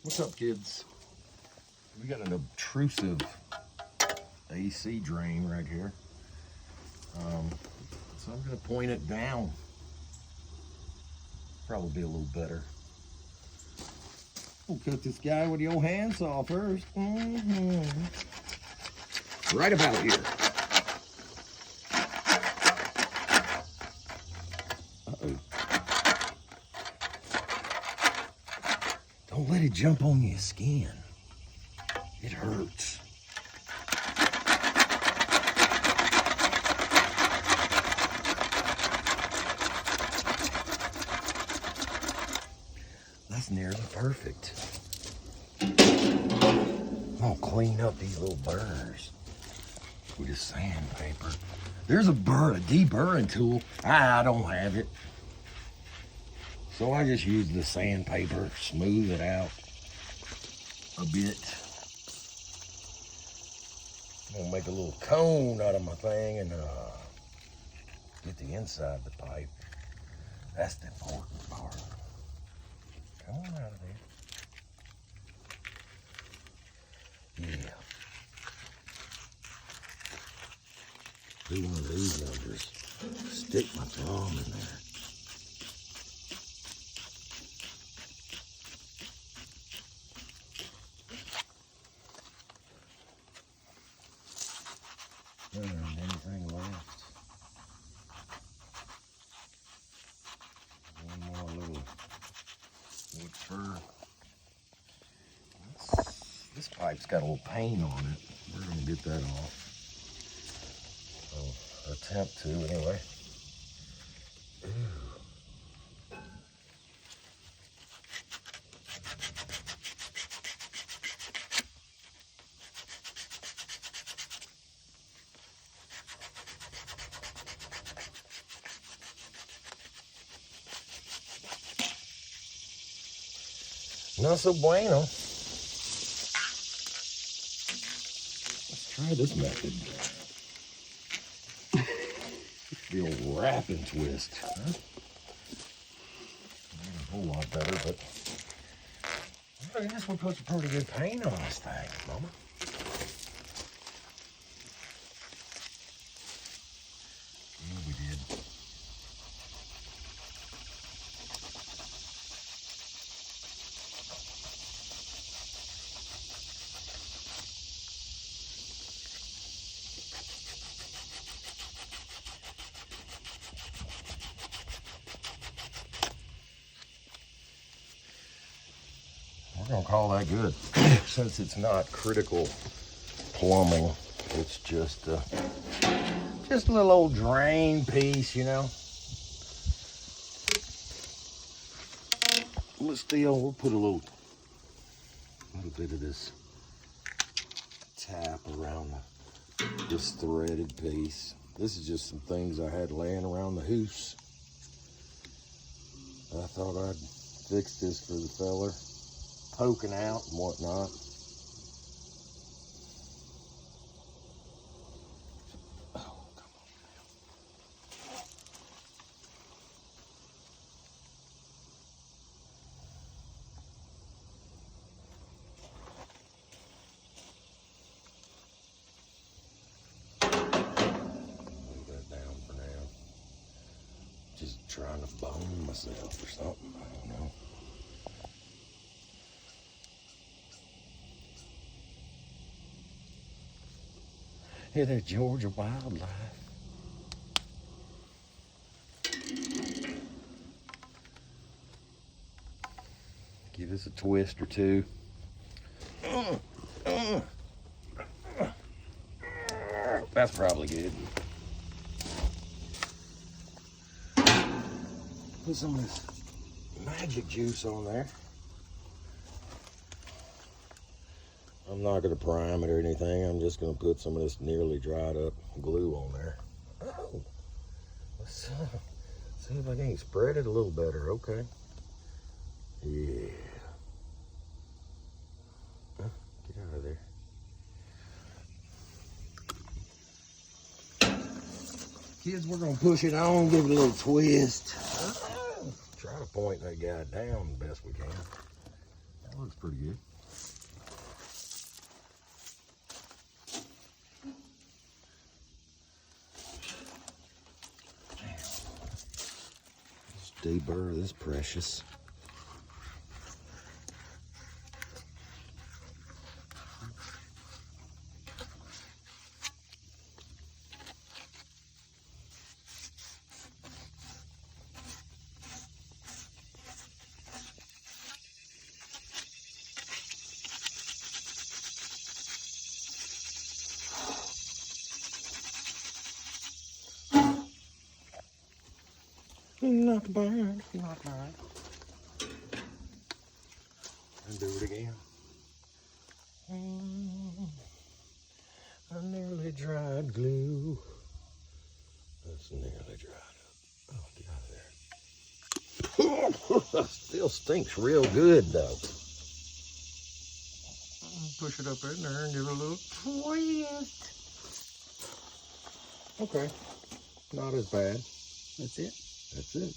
What's up, kids? We got an obtrusive AC drain right here. So I'm gonna point it down. Probably be a little better. We'll cut this guy with your handsaw first. Right about here. Uh-oh. Don't let it jump on your skin. It hurts. That's nearly perfect. I'm gonna clean up these little burrs with a sandpaper. There's a deburring tool. I don't have it. So I just use the sandpaper, smooth it out a bit. I'm gonna make a little cone out of my thing and get the inside of the pipe. That's the important part. Come on out of there. Yeah. Do one of these and I'll just stick my thumb in there. There isn't anything left. One more little wood fur. This pipe's got a little paint on it. We're gonna get that off. I'll attempt to anyway. Ooh. Not so bueno. Let's try this method. The old wrap and twist. Huh? Not a whole lot better, but I guess we put some pretty good paint on this thing, Mama. Yeah, we did. We're gonna call that good. Since it's not critical plumbing, it's just a little old drain piece, you know. But still, we'll put a little bit of this tap around this threaded piece. This is just some things I had laying around the house. I thought I'd fix this for the feller poking out and whatnot. Oh, come on Leave that down for now. Just trying to bone myself or something. I don't know. Hear that Georgia wildlife. Give this a twist or two. That's probably good. Put some of this magic juice on there. I'm not going to prime it or anything. I'm just going to put some of this nearly dried up glue on there. Oh, let's see if I can spread it a little better. Okay. Yeah. Get out of there. Kids, we're going to push it on, give it a little twist. Try to point that guy down the best we can. That looks pretty good. Let's deburr this precious. Not bad, not bad. And do it again. I nearly dried glue. That's nearly dried up. Oh, get out of there. Still stinks real good though. Push it up in there and give it a little twist. Okay, not as bad. That's it. That's it.